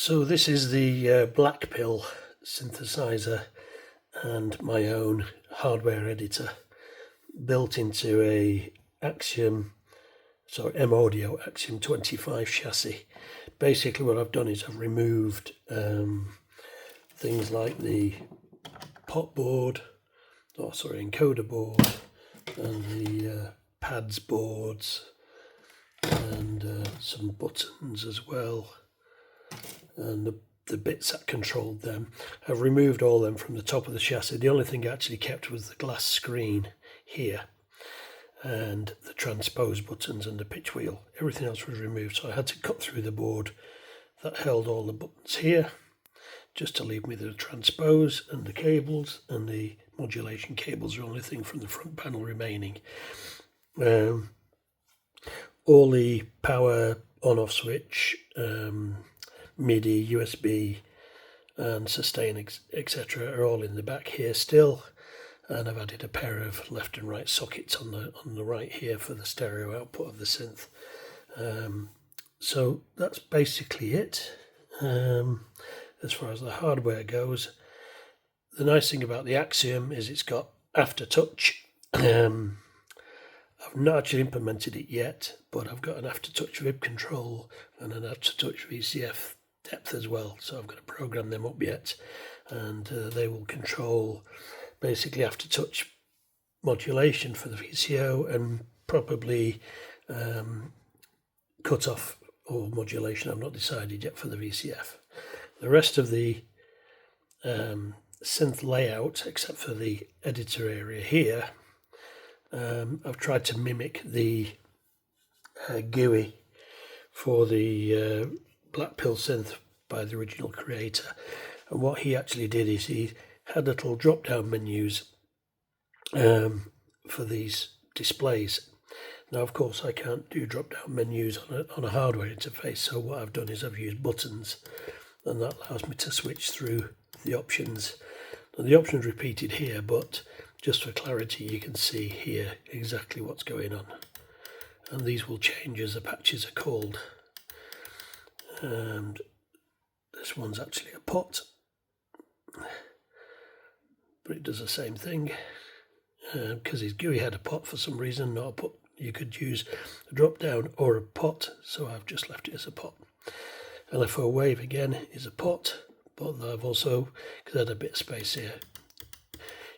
So this is the Black Pill synthesizer and my own hardware editor built into a M Audio Axiom 25 chassis. Basically what I've done is I've removed things like the pot board, encoder board, and the pads boards, and some buttons as well, and the bits that controlled them. I've removed all them from the top of the chassis. The only thing I actually kept was the glass screen here and the transpose buttons and the pitch wheel. Everything else was removed, so I had to cut through the board that held all the buttons here just to leave me the transpose and the cables, and the modulation cables are the only thing from the front panel remaining. All the power on-off switch, MIDI, USB and sustain, etc. are all in the back here still, and I've added a pair of left and right sockets on the right here for the stereo output of the synth. So that's basically it as far as the hardware goes. The nice thing about the Axiom is it's got Aftertouch. I've not actually implemented it yet, but I've got an Aftertouch Vib control and an Aftertouch VCF depth as well, so I've got to program them up yet, and they will control basically Aftertouch modulation for the VCO and probably cutoff or modulation. I've not decided yet for the VCF. The rest of the synth layout, except for the editor area here, I've tried to mimic the GUI for the Black Pill synth by the original creator, and what he actually did is he had little drop down menus for these displays. Now of course I can't do drop down menus on a hardware interface, so what I've done is I've used buttons, and that allows me to switch through the options. Now the options repeated here, but just for clarity you can see here exactly what's going on, and these will change as the patches are called. And this one's actually a pot, but it does the same thing because his GUI had a pot for some reason, not a pot. You could use a drop down or a pot, so I've just left it as a pot. LFO wave again is a pot, but I've also, because I had a bit of space here,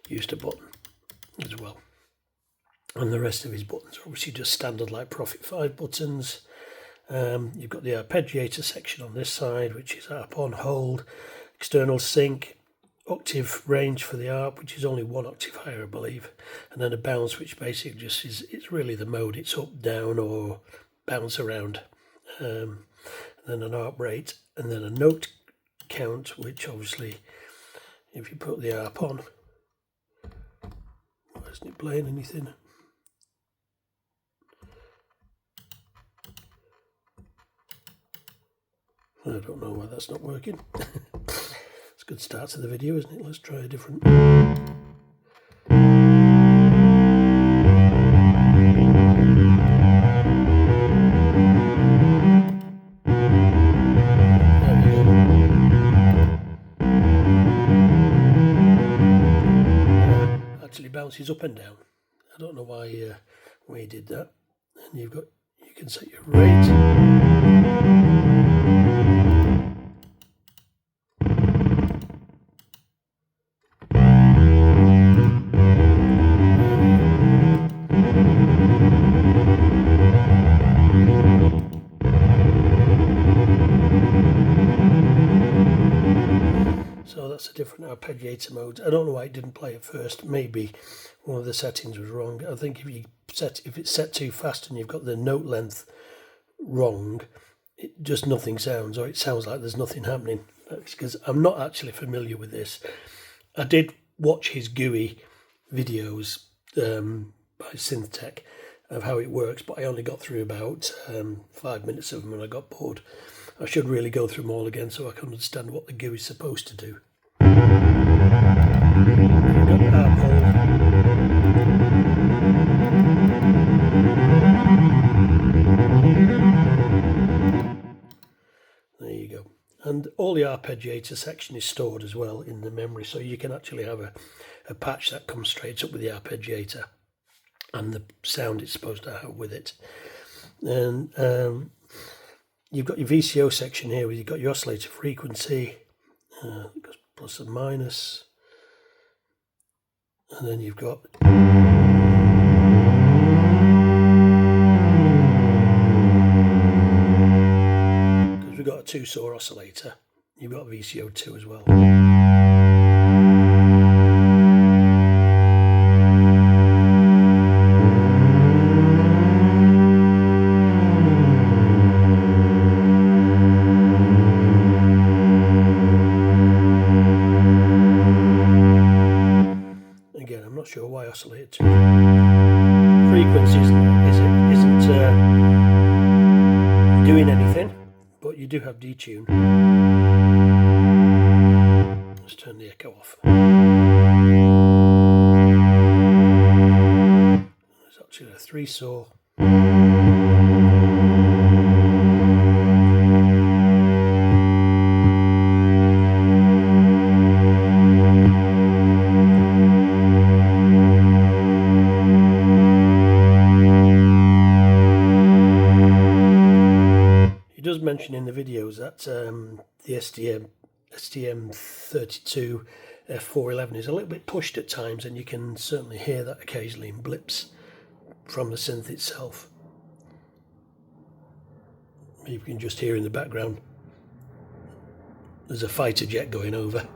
used a button as well. And the rest of his buttons are obviously just standard like Prophet 5 buttons. You've got the Arpeggiator section on this side, which is arp on, hold, external sync, octave range for the arp, which is only one octave higher I believe, and then a bounce, which basically just is, it's really the mode, it's up, down or bounce around, and then an arp rate, and then a note count, which obviously if you put the arp on, why isn't it playing anything? I don't know why that's not working. It's a good start to the video, isn't it? Let's try a different. Actually bounces up and down. I don't know why he did that. And you can set your rate. So that's a different arpeggiator mode. I don't know why it didn't play at first. Maybe one of the settings was wrong. I think if it's set too fast and you've got the note length wrong, nothing sounds, or it sounds like there's nothing happening. That's because I'm not actually familiar with this. I did watch his GUI videos by Synth Tech of how it works, but I only got through about 5 minutes of them and I got bored. I should really go through them all again so I can understand what the GUI is supposed to do. There you go. And And all the arpeggiator section is stored as well in the memory, so you can actually have a patch that comes straight up with the arpeggiator and the sound it's supposed to have with it. And you've got your VCO section here where you've got your oscillator frequency, plus and minus, and then you've got we've got a 2-saw oscillator, you've got VCO2 as well. Again, I'm not sure why Oscillator 2 frequencies isn't doing anything, but you do have detune. Let's turn the echo off. There's actually a 3-saw. Mention in the videos that the STM32 F411 is a little bit pushed at times, and you can certainly hear that occasionally in blips from the synth itself. You can just hear in the background there's a fighter jet going over,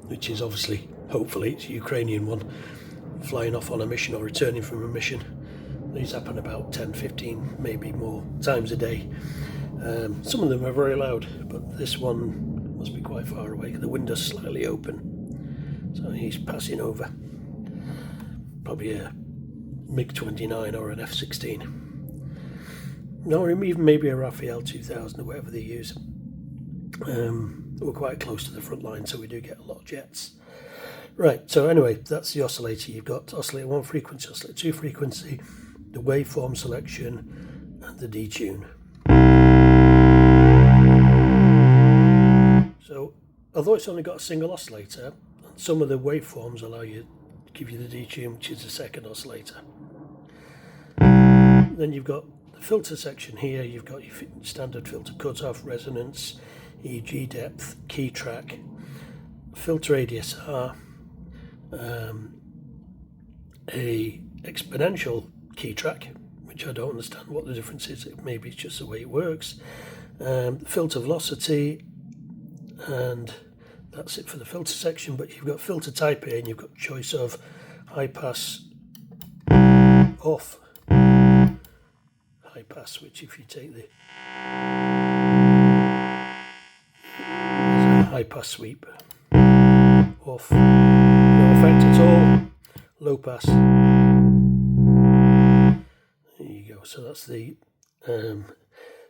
which is obviously, hopefully it's a Ukrainian one, flying off on a mission or returning from a mission. These happen about 10, 15, maybe more times a day. Some of them are very loud, but this one must be quite far away. The window's slightly open, so he's passing over. Probably a MiG-29 or an F-16. Or even maybe a Raphael 2000 or whatever they use. We're quite close to the front line, so we do get a lot of jets. Right, so anyway, that's the oscillator. You've got oscillator 1 frequency, oscillator 2 frequency, the waveform selection, and the detune. So, although it's only got a single oscillator, some of the waveforms allow you to give you the detune, which is the second oscillator. Then you've got the filter section here. You've got your standard filter cutoff, resonance, EEG depth, key track, filter ADSR, a exponential key track, which I don't understand what the difference is. Maybe it's just the way it works. Filter velocity, and that's it for the filter section. But you've got filter type here, and you've got choice of high pass, off, high pass, which if you take the high pass sweep, off, no effect at all, low pass. There you go. So that's the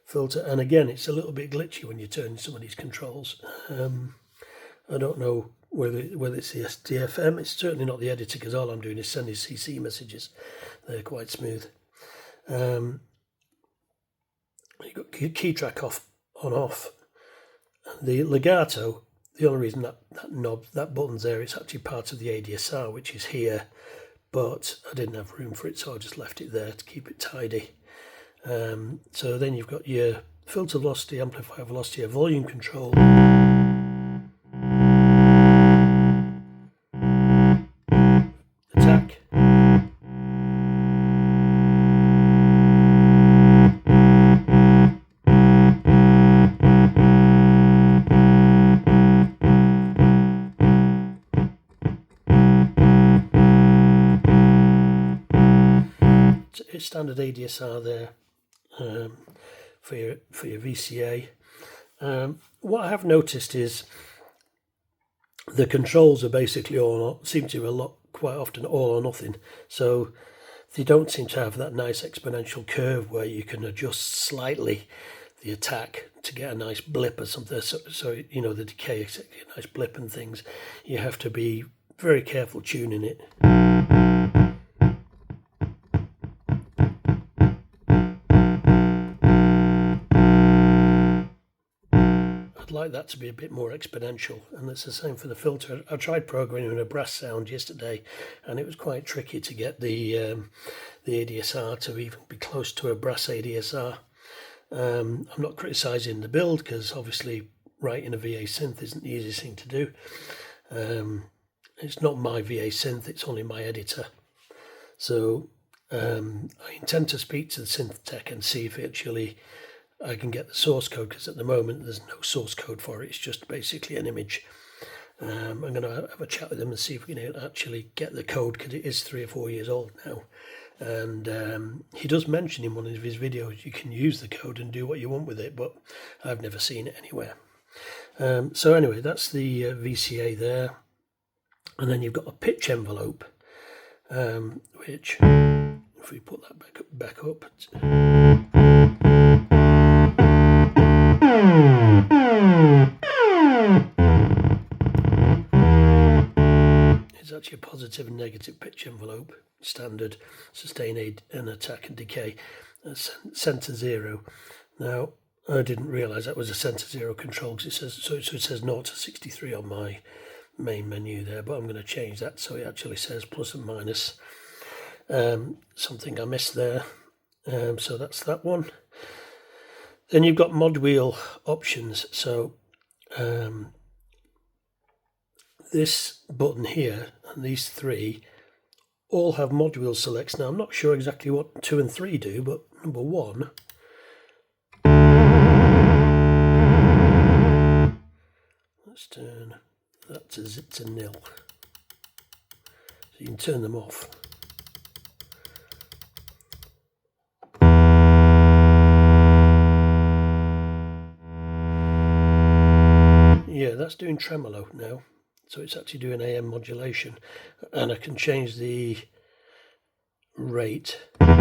filter, and again it's a little bit glitchy when you turn some of these controls. I don't know whether it's the SDFM. It's certainly not the editor, because all I'm doing is sending CC messages. They're quite smooth. You've got key track off, on, off. The legato, the only reason that button's there, it's actually part of the ADSR, which is here, but I didn't have room for it, so I just left it there to keep it tidy. So then you've got your filter velocity, amplifier velocity, a volume control, attack, it's standard ADSR there. For your VCA. What I have noticed is the controls are basically quite often all or nothing. So they don't seem to have that nice exponential curve where you can adjust slightly the attack to get a nice blip or something. So you know, the decay, a nice blip and things. You have to be very careful tuning it. I'd like that to be a bit more exponential, and it's the same for the filter. I tried programming a brass sound yesterday, and it was quite tricky to get the ADSR to even be close to a brass ADSR. I'm not criticising the build, because obviously writing a VA synth isn't the easiest thing to do. It's not my VA synth, it's only my editor. So I intend to speak to the synth tech and see if actually I can get the source code, because at the moment there's no source code for it. It's just basically an image. I'm going to have a chat with them and see if we can actually get the code, because it is 3 or 4 years old now. And he does mention in one of his videos you can use the code and do what you want with it, but I've never seen it anywhere. So anyway, that's the VCA there. And then you've got a pitch envelope, which, if we put that back up, it's actually a positive and negative pitch envelope, standard, sustain, and attack and decay, center 0. Now, I didn't realise that was a center 0 control, because it says 0 to 63 on my main menu there, but I'm going to change that so it actually says plus and minus. Something I missed there, so that's that one. Then you've got modwheel options. So this button here and these 3 all have modwheel selects. Now I'm not sure exactly what 2 and 3 do, but number 1, let's turn that to 0. So you can turn them off. Yeah, that's doing tremolo now. So it's actually doing AM modulation. And I can change the rate. And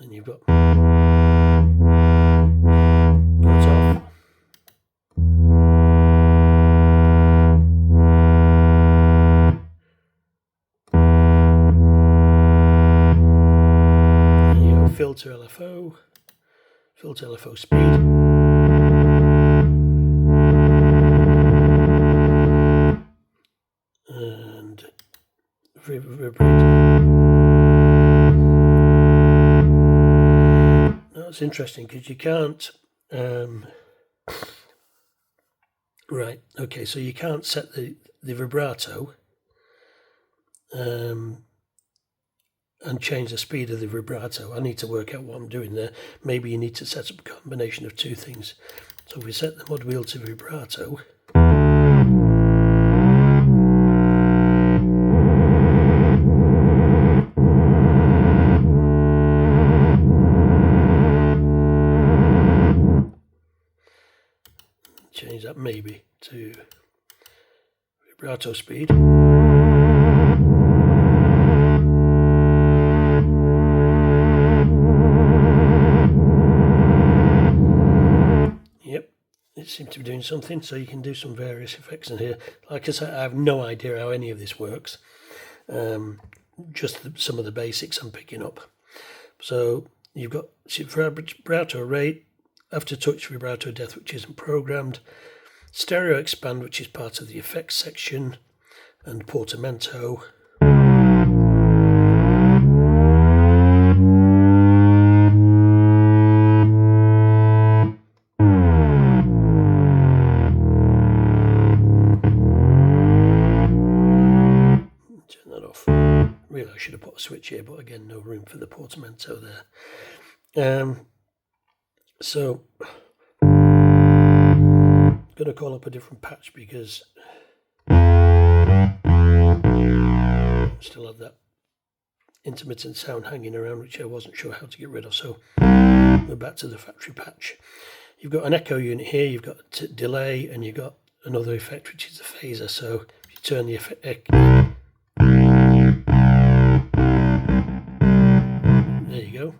you've got cut off. And you have filter LFO speed. And vibrate. Now it's interesting, because you can't right, okay, so you can't set the vibrato and change the speed of the vibrato. I need to work out what I'm doing there. Maybe you need to set up a combination of 2 things. So if we set the mod wheel to vibrato, change that maybe to vibrato speed. Yep, it seems to be doing something, so you can do some various effects in here. Like I said, I have no idea how any of this works. Just some of the basics I'm picking up. So you've got vibrato rate, Aftertouch vibrato depth, which isn't programmed, stereo expand, which is part of the effects section, and portamento. Turn that off. Really, I should have put a switch here, but again, no room for the portamento there. So I'm going to call up a different patch, because I still have that intermittent sound hanging around, which I wasn't sure how to get rid of. So we're back to the factory patch. You've got an echo unit here, you've got a delay, and you've got another effect, which is the phaser. So if you turn the effect, there you go.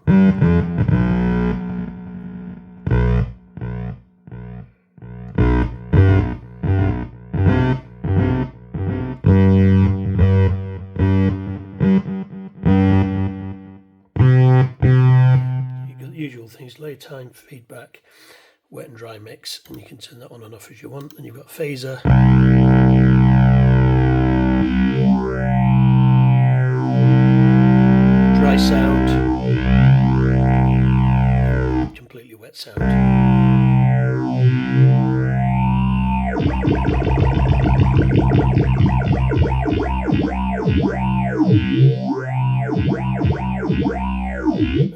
things: lay time, feedback, wet and dry mix, and you can turn that on and off as you want. And you've got phaser, dry sound, completely wet sound.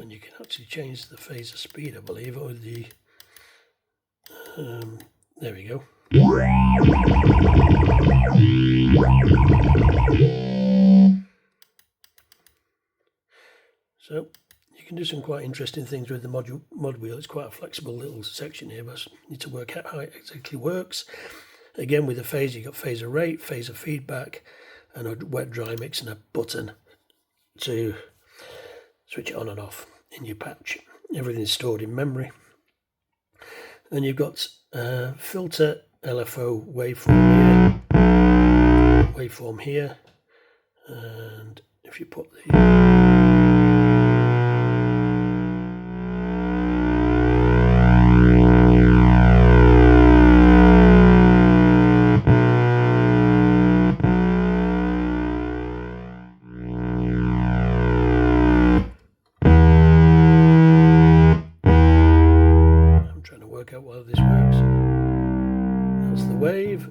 And you can actually change the phaser speed, I believe, or the there we go. So you can do some quite interesting things with the modwheel. It's quite a flexible little section here, but you need to work out how it exactly works. Again, with the phaser, you've got phaser rate, phaser feedback, and a wet dry mix, and a button to switch it on and off in your patch. Everything's stored in memory. And you've got filter, LFO, waveform here, and if you put the work out whether this works. That's the wave.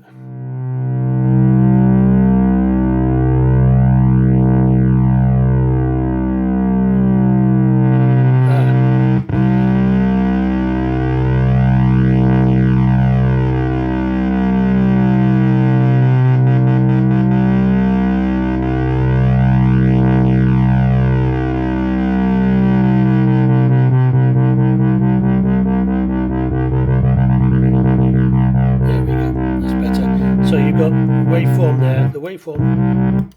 Waveform there. The waveform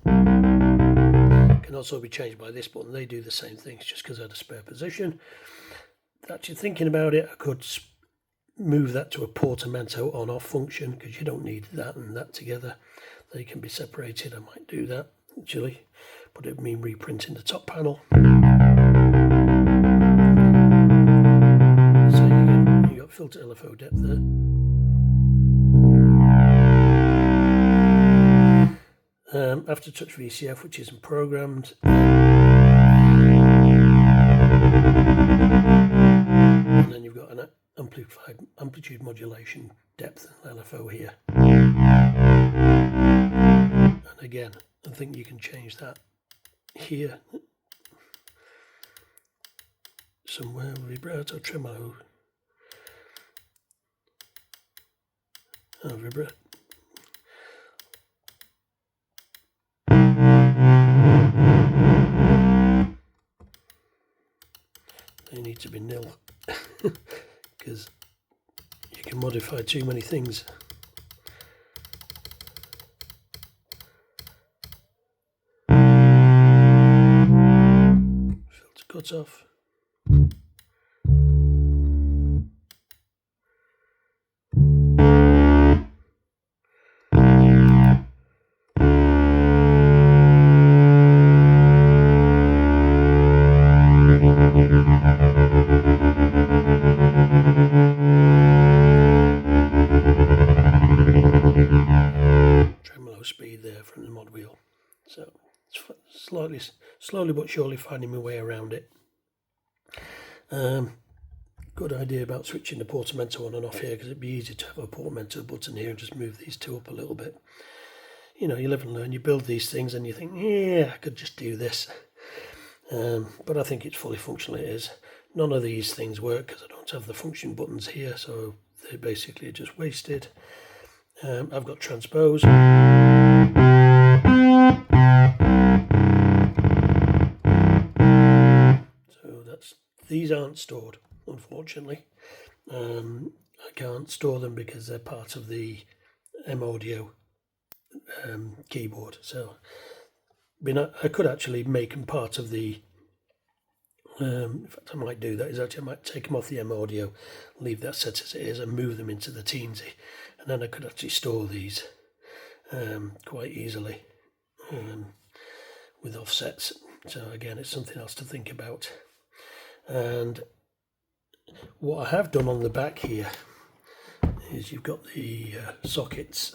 can also be changed by this button. They do the same things, just because I had a spare position. Actually thinking about it, I could move that to a portamento on-off function, because you don't need that and that together. They can be separated. I might do that actually, but it would mean reprinting the top panel. So you got filter LFO depth there. Aftertouch VCF, which isn't programmed, and then you've got an amplitude modulation depth LFO here. And again, I think you can change that here somewhere. Vibrato, tremolo, vibrato. They need to be nil, because you can modify too many things. Filter cut off. Tremolo speed there from the modwheel. So it's slowly but surely finding my way around it. Good idea about switching the portamento on and off here, because it'd be easy to have a portamento button here and just move these two up a little bit. You know, you live and learn. You build these things and you think, yeah, I could just do this. But I think it's fully functional. It is. None of these things work because I don't have the function buttons here, so they're basically just wasted. I've got transpose. So these aren't stored, unfortunately. I can't store them because they're part of the M Audio keyboard. So I could actually make them part of the in fact, I might do that. I might take them off the M Audio, leave that set as it is, and move them into the Teensy, and then I could actually store these quite easily with offsets. So again, it's something else to think about. And what I have done on the back here is you've got the sockets.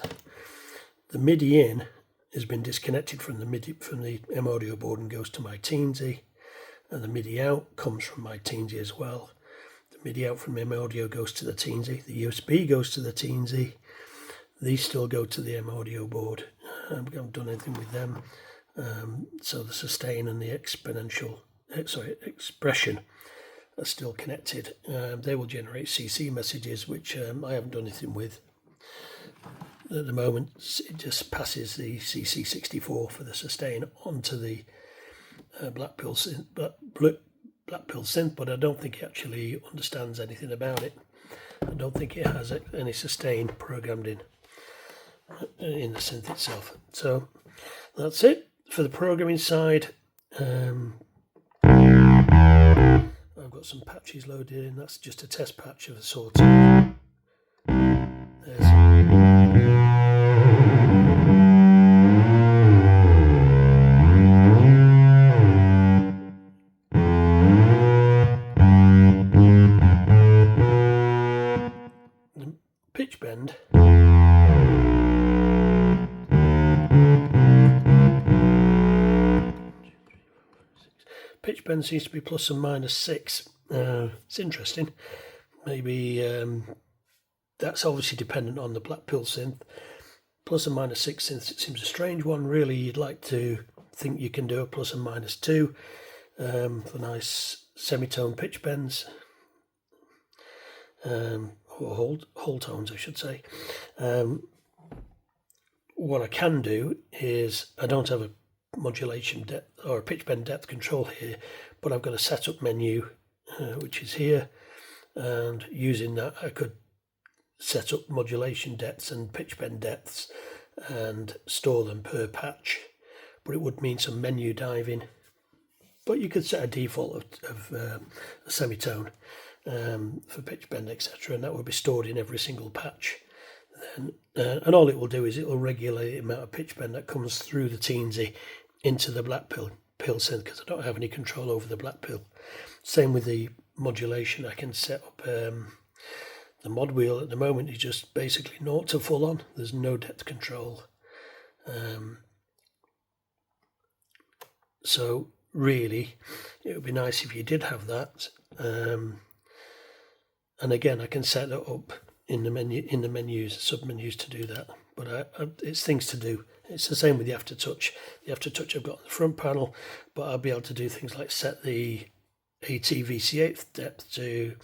The MIDI in has been disconnected from the M Audio board and goes to my Teensy, and the MIDI out comes from my Teensy as well. The MIDI out from M Audio goes to the Teensy. The USB goes to the Teensy. These still go to the M Audio board. I haven't done anything with them. So the sustain and the expression are still connected. They will generate CC messages, which I haven't done anything with. At the moment, it just passes the CC64 for the sustain onto the Blackpill synth, but I don't think it actually understands anything about it. I don't think it has any sustain programmed in the synth itself. So that's it for the programming side. I've got some patches loaded in. That's just a test patch of a sort. Pitchbend. Pitchbend seems to be plus and minus 6. It's interesting. Maybe that's obviously dependent on the Blackpill synth. Plus and minus 6 synth, it seems a strange one. Really, you'd like to think you can do a plus and minus 2 for nice semitone pitch bends. Or whole tones, I should say. What I can do is, I don't have a modulation depth or a pitch bend depth control here, but I've got a setup menu which is here, and using that I could set up modulation depths and pitch bend depths and store them per patch, but it would mean some menu diving. But you could set a default of a semitone for pitch bend, etc., and that will be stored in every single patch. Then, and all it will do is it will regulate the amount of pitch bend that comes through the Teensy into the Blackpill synth, because I don't have any control over the Blackpill. Same with the modulation. I can set up the modwheel. At the moment is just basically 0 to full on. There's no depth control. So really, it would be nice if you did have that. And again, I can set it up in the menus, sub-menus to do that. But it's things to do. It's the same with the Aftertouch. The Aftertouch I've got on the front panel, but I'll be able to do things like set the AT-VC8 depth to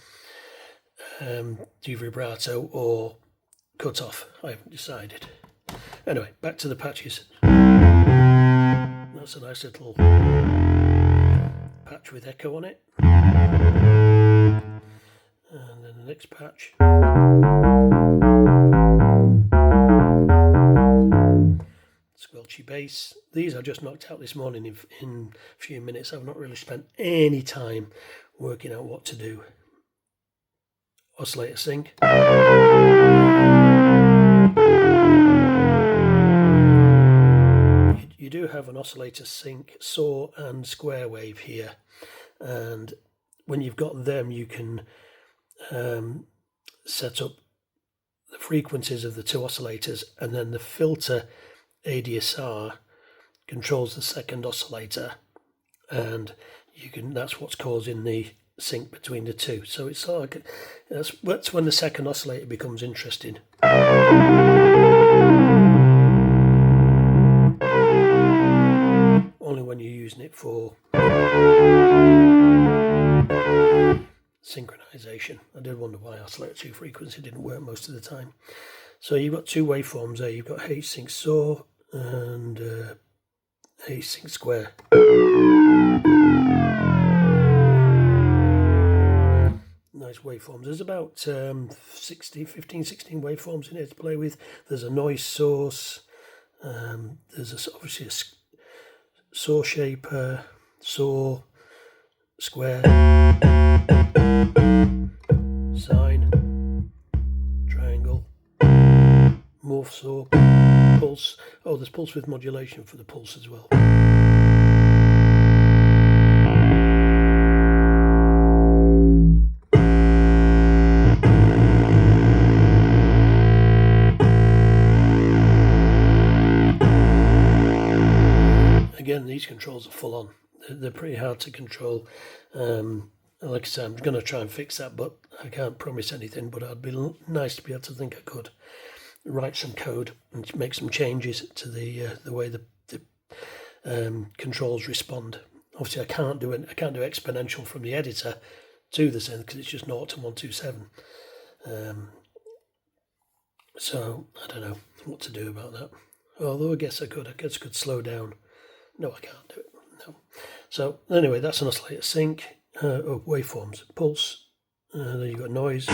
do vibrato or cut off. I haven't decided. Anyway, back to the patches. That's a nice little patch with echo on it. And then the next patch. Squelchy bass. These I just knocked out this morning in a few minutes. I've not really spent any time working out what to do. Oscillator sync. You do have an oscillator sync, saw and square wave here, and when you've got them you can set up the frequencies of the two oscillators, and then the filter ADSR controls the second oscillator, and that's what's causing the sync between the two. So it's like that's when the second oscillator becomes interesting. Only when you're using it for synchronization. I did wonder why oscillator 2 frequency didn't work most of the time. So you've got two waveforms there. You've got H sync saw and H sync square. Nice waveforms. There's about 15, 16 waveforms in here to play with. There's a noise source. There's obviously a saw shaper, saw, square, sine, triangle, morph saw, pulse. Oh, there's pulse with modulation for the pulse as well. controls are full on. They're pretty hard to control. Like I said, I'm going to try and fix that, but I can't promise anything. But it'd be nice to be able to think I could write some code and make some changes to the way the controls respond. Obviously, I can't do exponential from the editor to the synth because it's just 0 to 127. So I don't know what to do about that. Although I guess I could slow down. No, I can't do it. No. So anyway, that's an oscillator sync of waveforms. Pulse. Then you've got noise.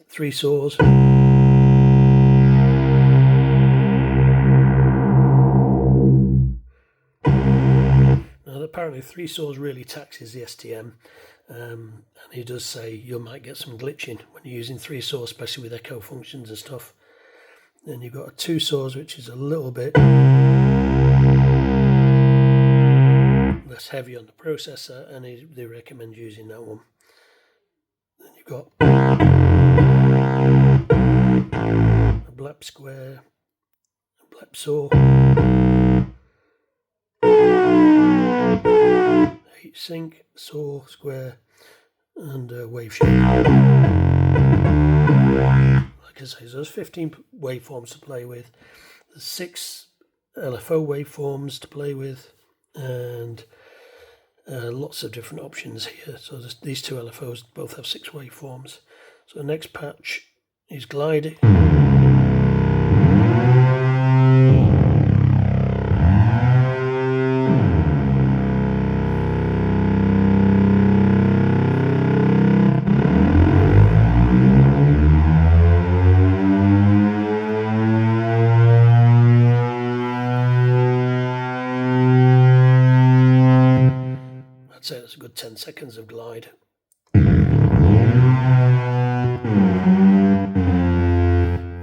3 saws. Now apparently 3 saws really taxes the STM. And he does say you might get some glitching when you're using 3 saws, especially with echo functions and stuff. Then you've got a 2 saws, which is a little bit less heavy on the processor, and they recommend using that one. Then you've got a blep square, a blep saw, 8 sync, saw, square, and a wave shape. Like I say, there's 15 waveforms to play with. There's 6 LFO waveforms to play with, and lots of different options here. So these 2 LFOs both have 6 waveforms. So the next patch is glide. I'd say that's a good 10 seconds of glide.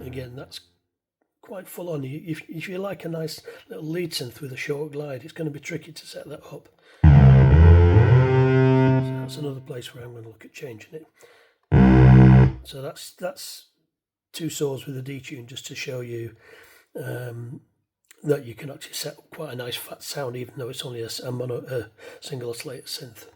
Again, that's quite full on. If you like a nice little lead synth with a short glide, it's going to be tricky to set that up. So that's another place where I'm going to look at changing it. So that's 2 saws with a detune, just to show you that you can actually set up quite a nice fat sound, even though it's only a single oscillator synth.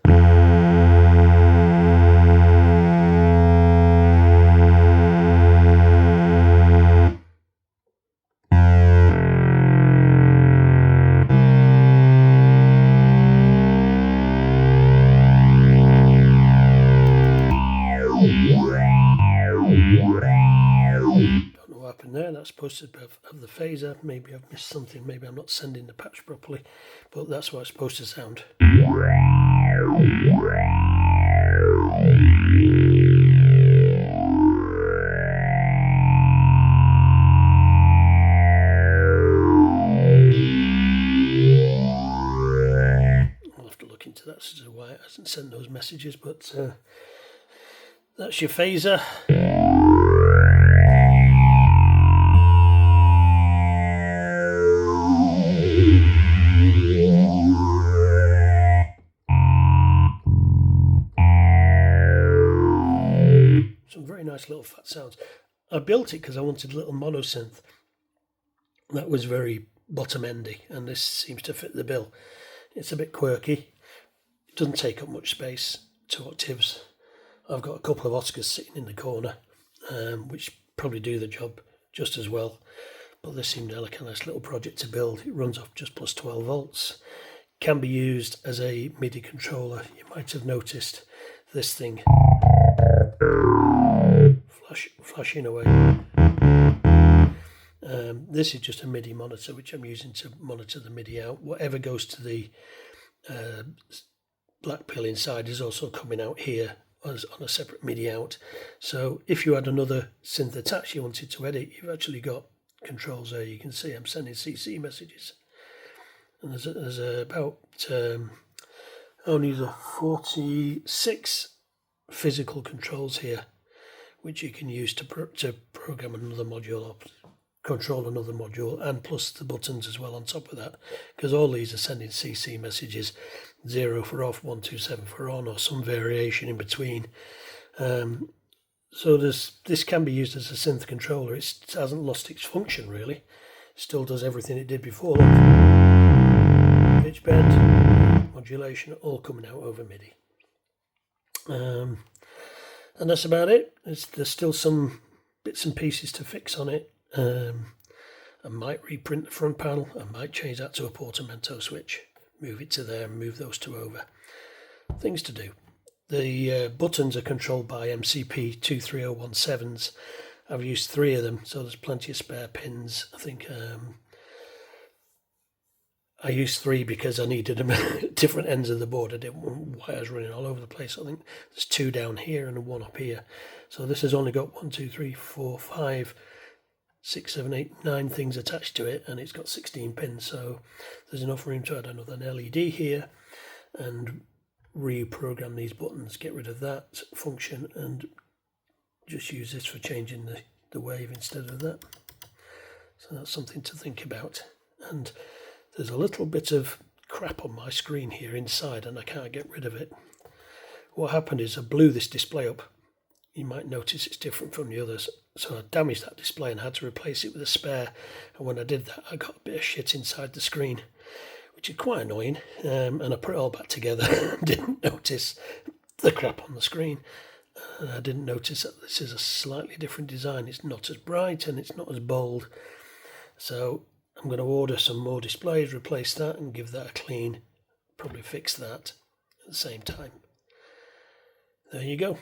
There, that's supposed to have the phaser. Maybe I've missed something, maybe I'm not sending the patch properly, but that's what it's supposed to sound. I'll have to look into that as to why it hasn't sent those messages, but that's your phaser. Some very nice little fat sounds. I built it because I wanted a little mono synth that was very bottom endy, and this seems to fit the bill. It's a bit quirky. It doesn't take up much space. 2 octaves. I've got a couple of Oscars sitting in the corner, which probably do the job just as well. But this seemed like a nice little project to build. It runs off just plus 12 volts. Can be used as a MIDI controller. You might have noticed this thing flashing away. This is just a MIDI monitor, which I'm using to monitor the MIDI out. Whatever goes to the black pill inside is also coming out here as on a separate MIDI out. So if you had another synth attached you wanted to edit, you've actually got controls there. You can see I'm sending CC messages, and there's about only the 46 physical controls here, which you can use to program another module or control another module, and plus the buttons as well on top of that, because all these are sending CC messages, 0 for off, 127 for on, or some variation in between. So this can be used as a synth controller. It hasn't lost its function really. It still does everything it did before. Look. Pitchbend, modulation, all coming out over MIDI. And that's about it. There's still some bits and pieces to fix on it. I might reprint the front panel. I might change that to a portamento switch, move it to there and move those two over. Things to do. The buttons are controlled by MCP 23017s. I've used 3 of them, so there's plenty of spare pins. I think I used 3 because I needed them at different ends of the board. I didn't want wires running all over the place. I think there's 2 down here and 1 up here. So this has only got 1, 2, 3, 4, 5, 6, 7, 8, 9 things attached to it, and it's got 16 pins. So there's enough room to add another LED here and reprogram these buttons, get rid of that function and just use this for changing the wave instead of that. So that's something to think about. And there's a little bit of crap on my screen here inside and I can't get rid of it. What happened is I blew this display up. You might notice it's different from the others. So I damaged that display and had to replace it with a spare. And when I did that, I got a bit of shit inside the screen, which is quite annoying. And I put it all back together and didn't notice the crap on the screen. And I didn't notice that this is a slightly different design. It's not as bright and it's not as bold. So I'm going to order some more displays, replace that and give that a clean. Probably fix that at the same time. There you go.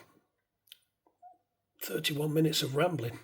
31 minutes of rambling.